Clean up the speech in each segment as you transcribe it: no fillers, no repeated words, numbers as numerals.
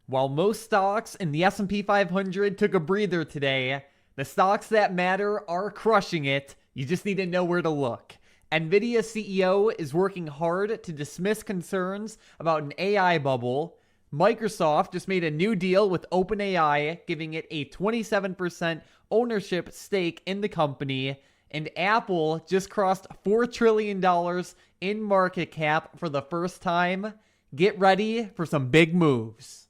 While most stocks in the S&P 500 took a breather today, the stocks that matter are crushing it. You just need to know where to look. Nvidia CEO is working hard to dismiss concerns about an AI bubble. Microsoft just made a new deal with OpenAI, giving it a 27% ownership stake in the company. And Apple just crossed $4 trillion in market cap for the first time. Get ready for some big moves.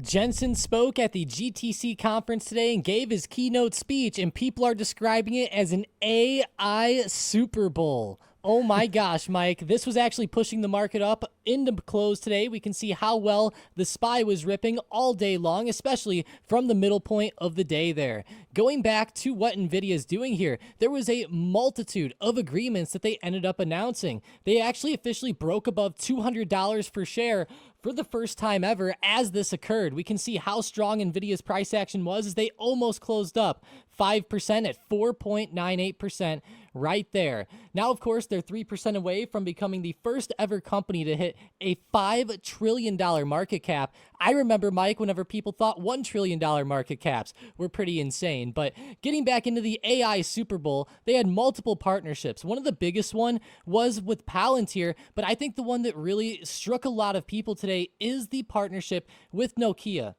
Jensen spoke at the GTC conference today and gave his keynote speech, and people are describing it as an AI Super Bowl. Oh my gosh, Mike, this was actually pushing the market up into close today. We can see how well the SPY was ripping all day long, especially from the middle point of the day there. Going back to what NVIDIA is doing here, there was a multitude of agreements that they ended up announcing. They actually officially broke above $200 per share for the first time ever as this occurred. We can see how strong NVIDIA's price action was as they almost closed up 5% at 4.98% right there. Now, of course, they're 3% away from becoming the first ever company to hit a $5 trillion market cap. I remember, Mike, whenever people thought $1 trillion market caps were pretty insane. But getting back into the AI Super Bowl, they had multiple partnerships. One of the biggest one was with Palantir, but I think the one that really struck a lot of people today is the partnership with Nokia.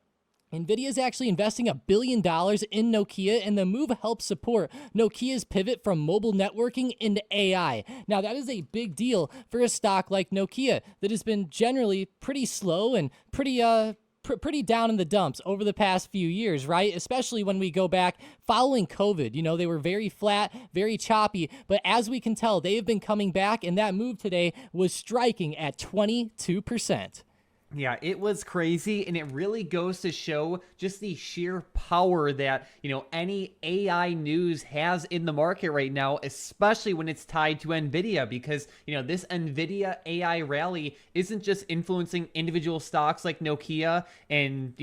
NVIDIA is actually investing $1 billion in Nokia, and the move helps support Nokia's pivot from mobile networking into AI. Now, that is a big deal for a stock like Nokia that has been generally pretty slow and pretty down in the dumps over the past few years, right? Especially when we go back following COVID. You know, they were very flat, very choppy, but as we can tell, they have been coming back, and that move today was striking at 22%. Yeah, it was crazy, and it really goes to show just the sheer power that, any AI news has in the market right now, especially when it's tied to NVIDIA, because, this NVIDIA AI rally isn't just influencing individual stocks like Nokia and,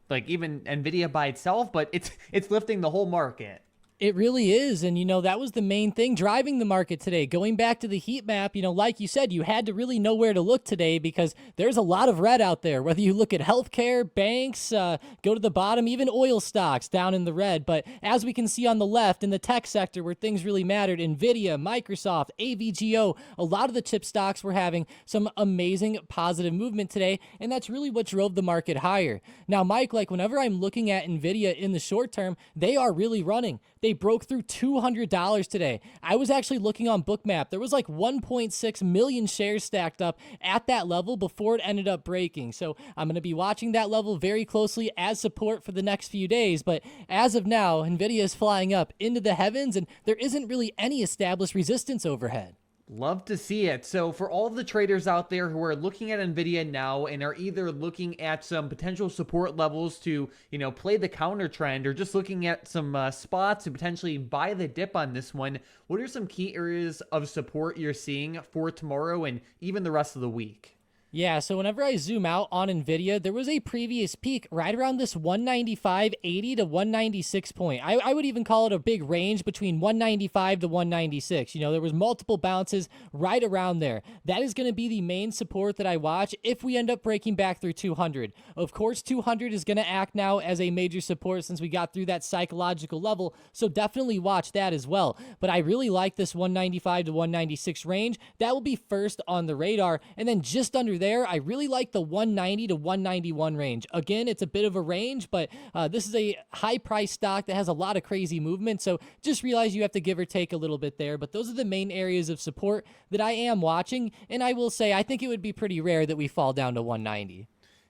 like even NVIDIA by itself, but it's lifting the whole market. It really is. And, that was the main thing driving the market today. Going back to the heat map, like you said, you had to really know where to look today because there's a lot of red out there. Whether you look at healthcare, banks, go to the bottom, even oil stocks down in the red. But as we can see on the left in the tech sector where things really mattered, NVIDIA, Microsoft, AVGO, a lot of the chip stocks were having some amazing positive movement today. And that's really what drove the market higher. Now, Mike, like whenever I'm looking at NVIDIA in the short term, they are really running. They broke through $200 today. I was actually looking on Bookmap. There was like 1.6 million shares stacked up at that level before it ended up breaking. So I'm going to be watching that level very closely as support for the next few days. But as of now, NVIDIA is flying up into the heavens, and there isn't really any established resistance overhead. Love to see it. So for all of the traders out there who are looking at NVIDIA now and are either looking at some potential support levels to, play the counter trend or just looking at some spots to potentially buy the dip on this one, what are some key areas of support you're seeing for tomorrow and even the rest of the week? Yeah, so whenever I zoom out on NVIDIA, there was a previous peak right around this 195.80 to 196 point. I would even call it a big range between 195 to 196. There was multiple bounces right around there. That is going to be the main support that I watch if we end up breaking back through 200. Of course, 200 is going to act now as a major support since we got through that psychological level, so definitely watch that as well. But I really like this 195 to 196 range. That will be first on the radar, and then just under there, I really like the 190 to 191 range. Again, it's a bit of a range, but this is a high price stock that has a lot of crazy movement. So just realize you have to give or take a little bit there. But those are the main areas of support that I am watching. And I will say, I think it would be pretty rare that we fall down to 190.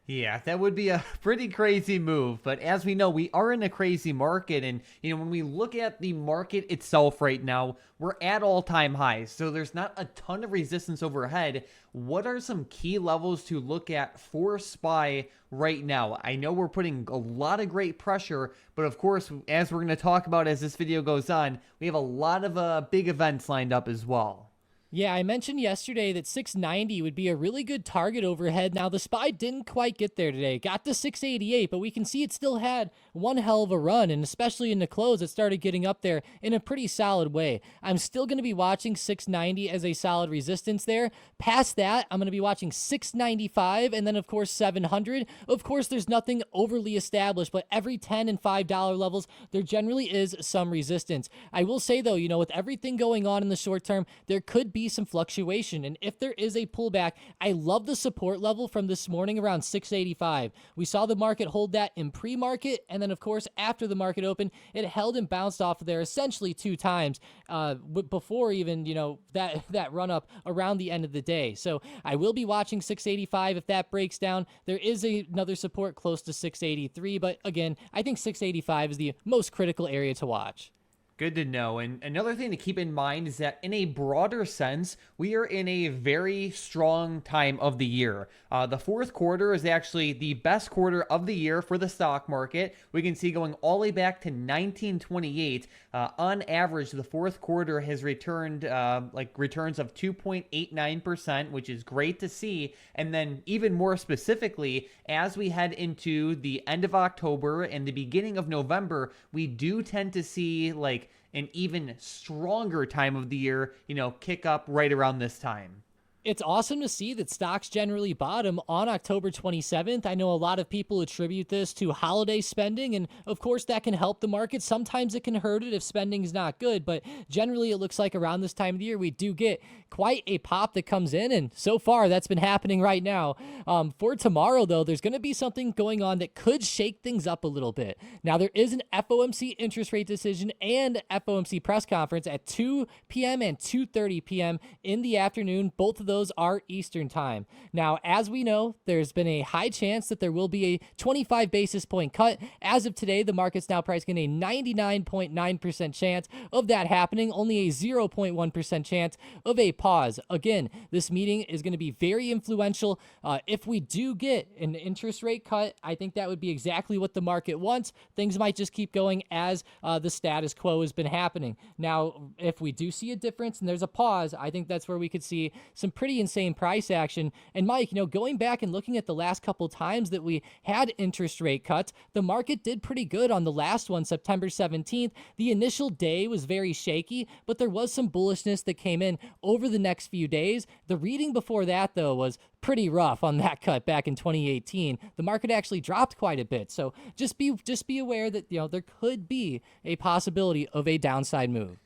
Yeah, that would be a pretty crazy move. But as we know, we are in a crazy market. And, when we look at the market itself right now, we're at all-time highs. So there's not a ton of resistance overhead. What are some key levels to look at for SPY right now? I know we're putting a lot of great pressure, but of course, as we're going to talk about as this video goes on, we have a lot of big events lined up as well. Yeah, I mentioned yesterday that 690 would be a really good target overhead. Now, the SPY didn't quite get there today. Got to 688, but we can see it still had one hell of a run, and especially in the close, it started getting up there in a pretty solid way. I'm still going to be watching 690 as a solid resistance there. Past that, I'm going to be watching 695, and then, of course, 700. Of course, there's nothing overly established, but every $10 and $5 levels, there generally is some resistance. I will say, though, with everything going on in the short term, there could be some fluctuation. And if there is a pullback, I love the support level from this morning around 685. We saw the market hold that in pre-market, and then of course after the market opened, it held and bounced off of there essentially 2 times before even that run up around the end of the day. So I will be watching 685 if that breaks down. There is another support close to 683, but again, I think 685 is the most critical area to watch. Good to know. And another thing to keep in mind is that in a broader sense, we are in a very strong time of the year. The fourth quarter is actually the best quarter of the year for the stock market. We can see going all the way back to 1928. On average, the fourth quarter has returned returns of 2.89%, which is great to see. And then even more specifically, as we head into the end of October and the beginning of November, we do tend to see an even stronger time of the year, kick up right around this time. It's awesome to see that stocks generally bottom on October 27th. I know a lot of people attribute this to holiday spending, and of course that can help the market. Sometimes it can hurt it if spending is not good, but generally it looks like around this time of the year we do get quite a pop that comes in, and so far that's been happening right now. For tomorrow, though, there's going to be something going on that could shake things up a little bit. Now, there is an FOMC interest rate decision and FOMC press conference at 2 p.m. and 2:30 p.m. in the afternoon. Both of those are Eastern time. Now, as we know, there's been a high chance that there will be a 25 basis point cut. As of today, the market's now pricing in a 99.9% chance of that happening, only a 0.1% chance of a pause. Again, this meeting is going to be very influential. If we do get an interest rate cut, I think that would be exactly what the market wants. Things might just keep going as the status quo has been happening. Now, if we do see a difference and there's a pause, I think that's where we could see some pretty insane price action. And Mike, going back and looking at the last couple times that we had interest rate cuts, the market did pretty good on the last one, September 17th. The initial day was very shaky, but there was some bullishness that came in over the next few days. The reading before that, though, was pretty rough on that cut back in 2018. The market actually dropped quite a bit. So just be aware that there could be a possibility of a downside move.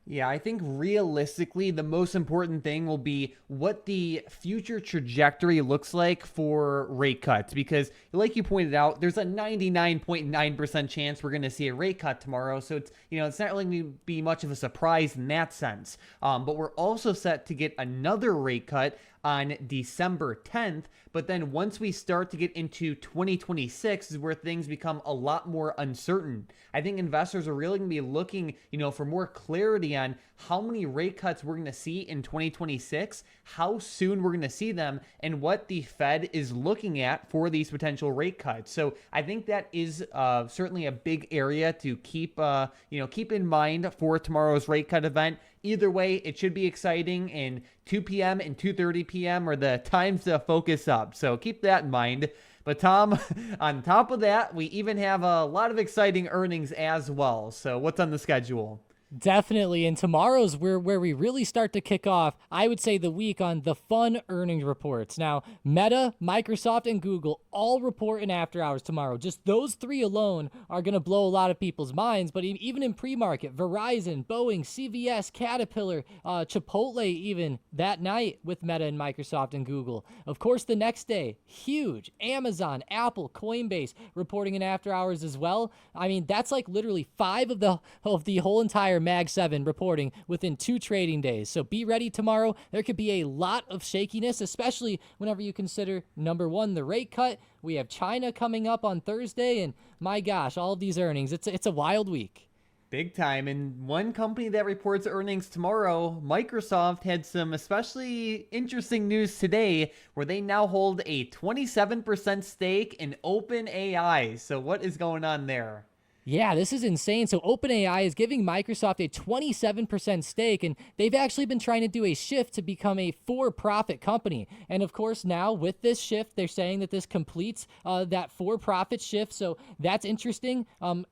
Yeah, I think realistically, the most important thing will be what the future trajectory looks like for rate cuts. Because, like you pointed out, there's a 99.9% chance we're going to see a rate cut tomorrow. So it's not really going to be much of a surprise in that sense. But we're also set to get another rate cut on December 10th. But then once we start to get into 2026 is where things become a lot more uncertain. I think investors are really going to be looking, for more clarity on how many rate cuts we're going to see in 2026, how soon we're going to see them, and what the Fed is looking at for these potential rate cuts. So I think that is certainly a big area to keep in mind for tomorrow's rate cut event. Either way, it should be exciting, and 2 p.m. and 2:30 p.m. are the times to focus up. So keep that in mind. But Tom, on top of that, we even have a lot of exciting earnings as well. So what's on the schedule? Definitely. And tomorrow's where we really start to kick off, I would say, the week on the fun earnings reports. Now, Meta, Microsoft, and Google all report in after hours tomorrow. Just those 3 alone are going to blow a lot of people's minds. But even in pre-market, Verizon, Boeing, CVS, Caterpillar, Chipotle even that night with Meta and Microsoft and Google. Of course, the next day, huge. Amazon, Apple, Coinbase reporting in after hours as well. I mean, that's like literally 5 of the whole entire Mag 7 reporting within 2 trading days. So be ready tomorrow. There could be a lot of shakiness, especially whenever you consider, number one, the rate cut. We have China coming up on Thursday, and my gosh, all of these earnings. It's a wild week. Big time. And one company that reports earnings tomorrow, Microsoft, had some especially interesting news today where they now hold a 27% stake in OpenAI. So what is going on there? Yeah, this is insane. So OpenAI is giving Microsoft a 27% stake, and they've actually been trying to do a shift to become a for-profit company. And of course, now with this shift, they're saying that this completes that for-profit shift. So that's interesting.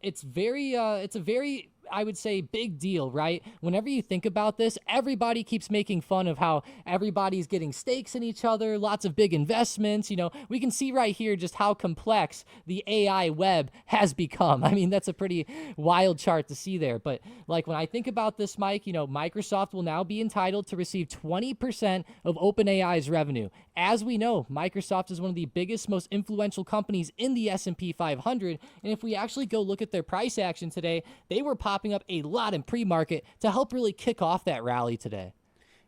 It's a very I would say big deal, right? Whenever you think about this, everybody keeps making fun of how everybody's getting stakes in each other, lots of big investments. We can see right here just how complex the AI web has become. I mean, that's a pretty wild chart to see there. But like when I think about this, Mike, Microsoft will now be entitled to receive 20% of OpenAI's revenue. As we know, Microsoft is one of the biggest, most influential companies in the S&P 500. And if we actually go look at their price action today, they were popping up a lot in pre-market to help really kick off that rally today.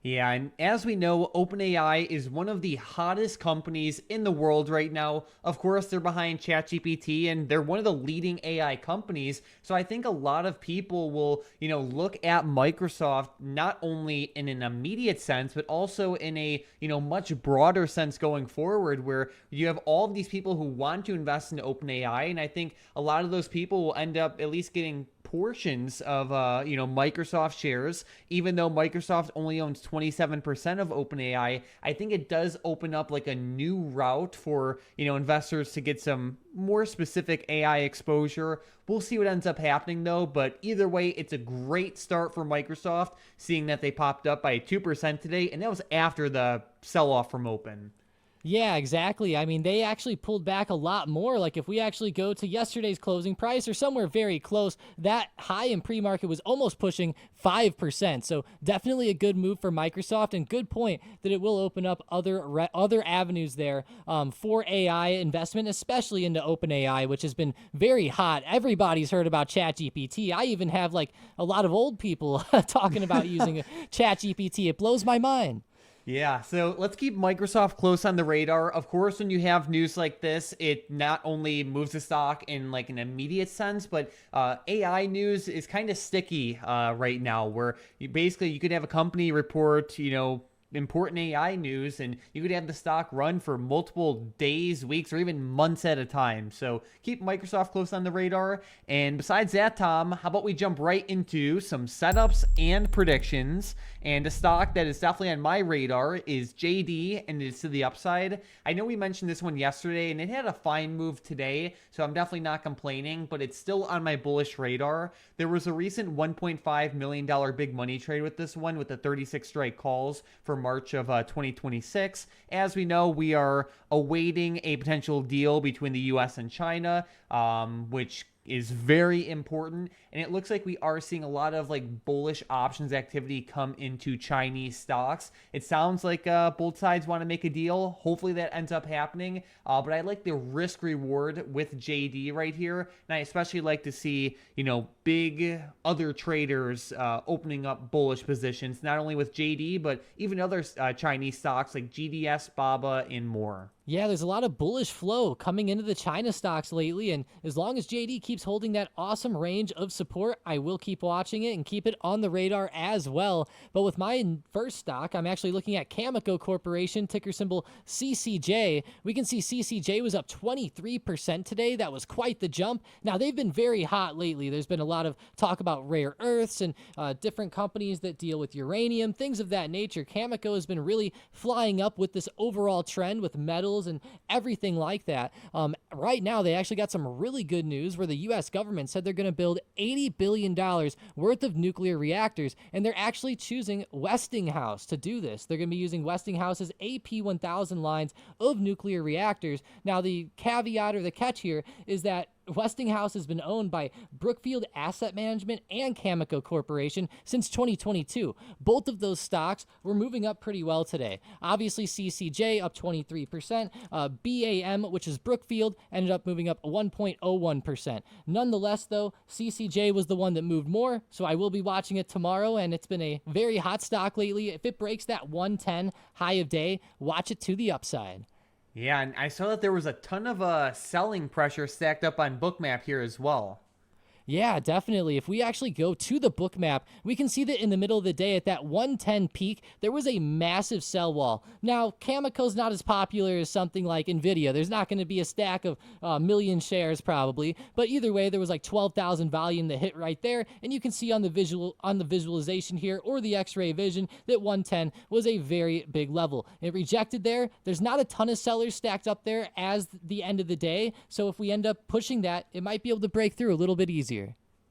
Yeah, and as we know, OpenAI is one of the hottest companies in the world right now. Of course, they're behind ChatGPT, and they're one of the leading AI companies. So I think a lot of people will, look at Microsoft not only in an immediate sense, but also in a, much broader sense going forward, where you have all of these people who want to invest in OpenAI, and I think a lot of those people will end up at least getting portions of Microsoft shares. Even though Microsoft only owns 27% of OpenAI, I think it does open up like a new route for investors to get some more specific AI exposure. We'll see what ends up happening though, but either way, it's a great start for Microsoft, seeing that they popped up by 2% today, and that was after the sell-off from Open. Yeah, exactly. I mean, they actually pulled back a lot more. Like if we actually go to yesterday's closing price or somewhere very close, that high in pre-market was almost pushing 5%. So definitely a good move for Microsoft, and good point that it will open up other avenues there for AI investment, especially into OpenAI, which has been very hot. Everybody's heard about ChatGPT. I even have like a lot of old people talking about using ChatGPT. It blows my mind. Yeah, so let's keep Microsoft close on the radar. Of course, when you have news like this, it not only moves the stock in like an immediate sense, but AI news is kind of sticky right now, where you could have a company report, important AI news, and you could have the stock run for multiple days, weeks, or even months at a time. So keep Microsoft close on the radar. And besides that, Tom, how about we jump right into some setups and predictions? And a stock that is definitely on my radar is JD, and it's to the upside. I know we mentioned this one yesterday, and it had a fine move today, so I'm definitely not complaining, but it's still on my bullish radar. There was a recent $1.5 million big money trade with this one, with the 36 strike calls for March of 2026. As we know, we are awaiting a potential deal between the US and China, which is very important, and it looks like we are seeing a lot of like bullish options activity come into Chinese stocks. It sounds like both sides want to make a deal. Hopefully that ends up happening, but I like the risk reward with JD right here, and I especially like to see big other traders opening up bullish positions, not only with JD but even other Chinese stocks like GDS, BABA, and more. Yeah, there's a lot of bullish flow coming into the China stocks lately, and as long as JD keeps holding that awesome range of support, I will keep watching it and keep it on the radar as well. But with my first stock, I'm actually looking at Cameco Corporation, ticker symbol CCJ. We can see CCJ was up 23% today. That was quite the jump. Now, they've been very hot lately. There's been a lot of talk about rare earths and different companies that deal with uranium, things of that nature. Cameco has been really flying up with this overall trend with metals and everything like that. Right now, they actually got some really good news where the U.S. government said they're going to build $80 billion worth of nuclear reactors, and they're actually choosing Westinghouse to do this. They're going to be using Westinghouse's AP1000 lines of nuclear reactors. Now, the caveat or the catch here is that Westinghouse has been owned by Brookfield Asset Management and Cameco Corporation since 2022. Both of those stocks were moving up pretty well today. Obviously, CCJ up 23%. BAM, which is Brookfield, ended up moving up 1.01%. Nonetheless, though, CCJ was the one that moved more, so I will be watching it tomorrow, and it's been a very hot stock lately. If it breaks that 110 high of day, watch it to the upside. Yeah, and I saw that there was a ton of selling pressure stacked up on Bookmap here as well. Yeah, definitely. If we actually go to the book map, we can see that in the middle of the day at that 110 peak, there was a massive sell wall. Now, Cameco's not as popular as something like Nvidia. There's not going to be a stack of a million shares probably, but either way, there was like 12,000 volume that hit right there, and you can see on the visualization here or the X-ray vision that 110 was a very big level. It rejected there. There's not a ton of sellers stacked up there as the end of the day, so if we end up pushing that, it might be able to break through a little bit easier.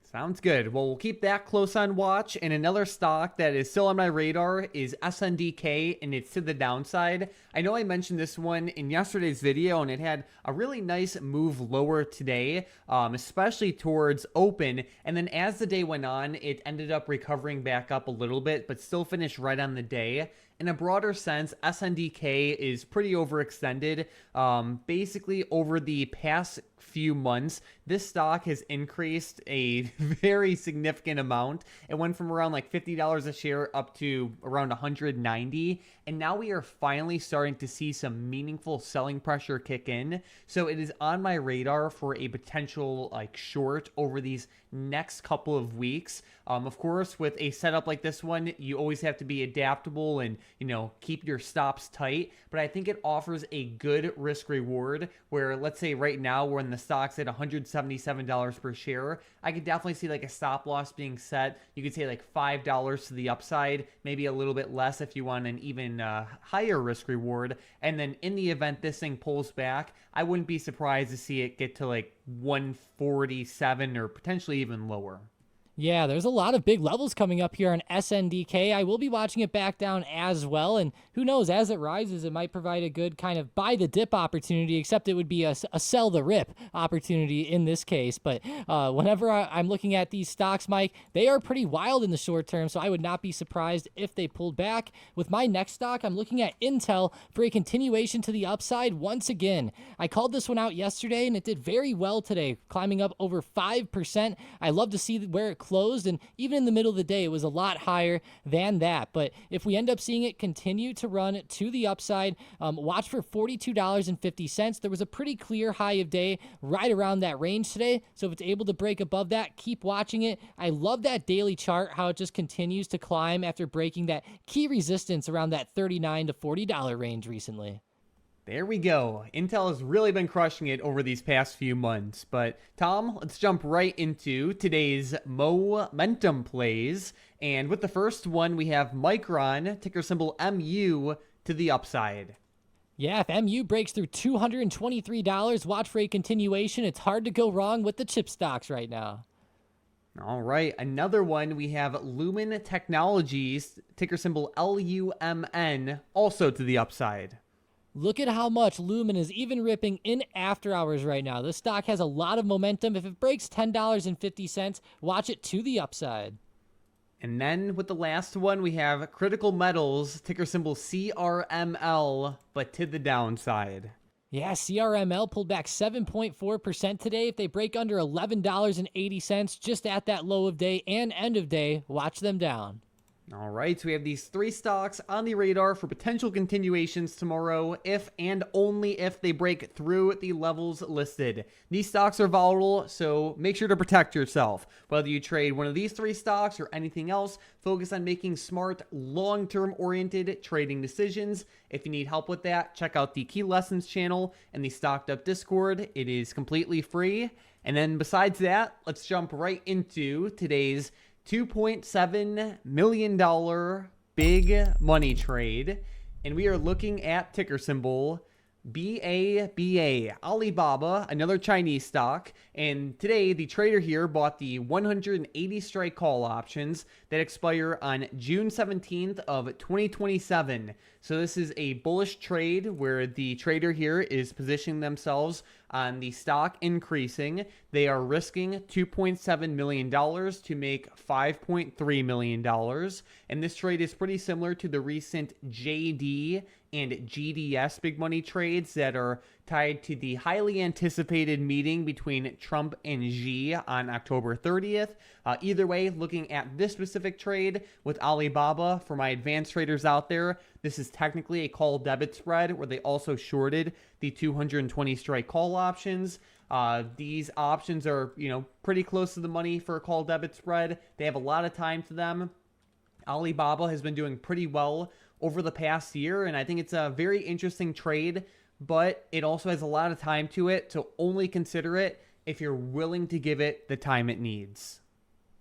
Sounds good. Well, we'll keep that close on watch. And another stock that is still on my radar is SNDK, and it's to the downside. I know I mentioned this one in yesterday's video, and it had a really nice move lower today, especially towards open. And then as the day went on, it ended up recovering back up a little bit, but still finished right on the day. In a broader sense, SNDK is pretty overextended. Basically, over the past few months, this stock has increased a very significant amount. It went from around like $50 a share up to around $190. And now we are finally starting to see some meaningful selling pressure kick in. So it is on my radar for a potential like short over these next couple of weeks. Of course, with a setup like this one, you always have to be adaptable and, keep your stops tight. But I think it offers a good risk reward where, let's say right now we're in the stock's at $177 per share. I could definitely see like a stop loss being set. You could say like $5 to the upside, maybe a little bit less if you want an even higher risk reward. And then in the event this thing pulls back, I wouldn't be surprised to see it get to like 147 or potentially even lower. Yeah, there's a lot of big levels coming up here on SNDK. I will be watching it back down as well, and who knows, as it rises, it might provide a good kind of buy the dip opportunity, except it would be a sell the rip opportunity in this case. But whenever I'm looking at these stocks, Mike, they are pretty wild in the short term, so I would not be surprised if they pulled back. With my next stock, I'm looking at Intel for a continuation to the upside once again. I called this one out yesterday, and it did very well today, climbing up over 5%. I love to see where it closed, and even in the middle of the day it was a lot higher than that. But if we end up seeing it continue to run to the upside, watch for $42.50. There was a pretty clear high of day right around that range today, so if it's able to break above that, keep watching it. I love that daily chart, how it just continues to climb after breaking that key resistance around that $39 to $40 range recently. There we go. Intel has really been crushing it over these past few months. But Tom, let's jump right into today's momentum plays. And with the first one, we have Micron, ticker symbol MU, to the upside. Yeah, if MU breaks through $223, watch for a continuation. It's hard to go wrong with the chip stocks right now. All right, another one, we have Lumen Technologies, ticker symbol LUMN, also to the upside. Look at how much Lumen is even ripping in after hours right now. This stock has a lot of momentum. If it breaks $10.50, watch it to the upside. And then with the last one, we have Critical Metals, ticker symbol CRML, but to the downside. Yeah, CRML pulled back 7.4% today. If they break under $11.80, just at that low of day and end of day, watch them down. All right, so we have these three stocks on the radar for potential continuations tomorrow, if and only if they break through the levels listed. These stocks are volatile, so make sure to protect yourself. Whether you trade one of these three stocks or anything else, focus on making smart, long-term oriented trading decisions. If you need help with that, check out the Key Lessons channel and the StockedUp Discord. It is completely free. And then besides that, let's jump right into today's $2.7 million big money trade. And we are looking at ticker symbol BABA, Alibaba, another Chinese stock. And today, the trader here bought the 180 strike call options that expire on June 17th of 2027. So this is a bullish trade where the trader here is positioning themselves on the stock increasing. They are risking $2.7 million to make $5.3 million. And this trade is pretty similar to the recent JD and GDS big money trades that are tied to the highly anticipated meeting between Trump and Xi on October 30th. Either way, looking at this specific trade with Alibaba, for my advanced traders out there, this is technically a call debit spread where they also shorted the 220 strike call options. These options are, pretty close to the money for a call debit spread. They have a lot of time to them. Alibaba has been doing pretty well over the past year, and I think it's a very interesting trade, but it also has a lot of time to it, so only consider it if you're willing to give it the time it needs.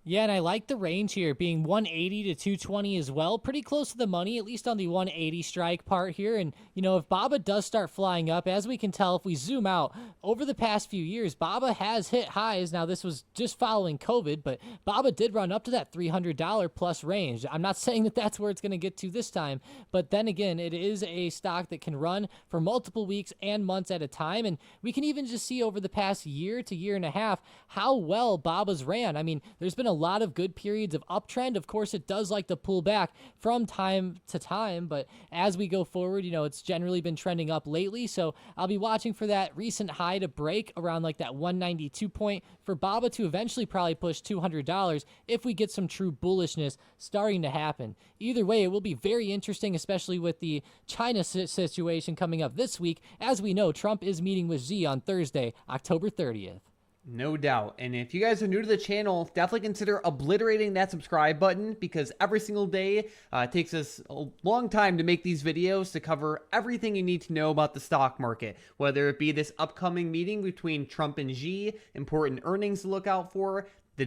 Yeah, and I like the range here being 180 to 220 as well. Pretty close to the money, at least on the 180 strike part here. And, if BABA does start flying up, as we can tell, if we zoom out, over the past few years, BABA has hit highs. Now, this was just following COVID, but BABA did run up to that $300 plus range. I'm not saying that that's where it's going to get to this time, but then again, it is a stock that can run for multiple weeks and months at a time. And we can even just see over the past year to year and a half how well BABA's ran. I mean, there's been a lot of good periods of uptrend. Of course, it does like to pull back from time to time, but as we go forward, it's generally been trending up lately. So I'll be watching for that recent high to break around like that 192 point for BABA to eventually probably push $200 if we get some true bullishness starting to happen. Either way, it will be very interesting, especially with the China situation coming up this week. As we know, Trump is meeting with Xi on Thursday, October 30th. No doubt. And if you guys are new to the channel, definitely consider obliterating that subscribe button, because every single day it takes us a long time to make these videos to cover everything you need to know about the stock market, whether it be this upcoming meeting between Trump and Xi, important earnings to look out for, the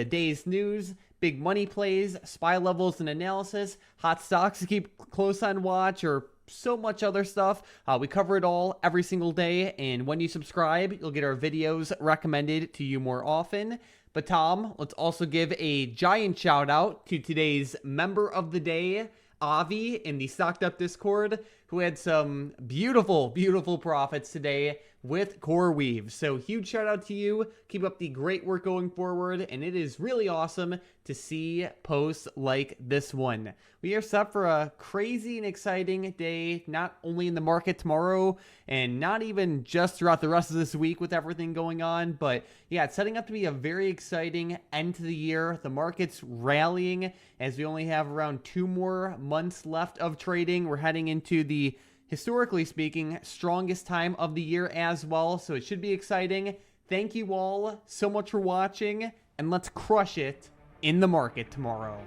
day's news, big money plays, SPY levels and analysis, hot stocks to keep close on watch, or so much other stuff. We cover it all every single day, and when you subscribe, you'll get our videos recommended to you more often. But Tom, let's also give a giant shout out to today's member of the day, Avi, in the StockedUp Discord, who had some beautiful, beautiful profits today with CoreWeave. So huge shout out to you. Keep up the great work going forward, and it is really awesome to see posts like this one. We are set for a crazy and exciting day, not only in the market tomorrow and not even just throughout the rest of this week with everything going on, but yeah, it's setting up to be a very exciting end to the year. The market's rallying as we only have around 2 more months left of trading. We're heading into the, historically speaking, strongest time of the year as well, so it should be exciting. Thank you all so much for watching, and let's crush it in the market tomorrow.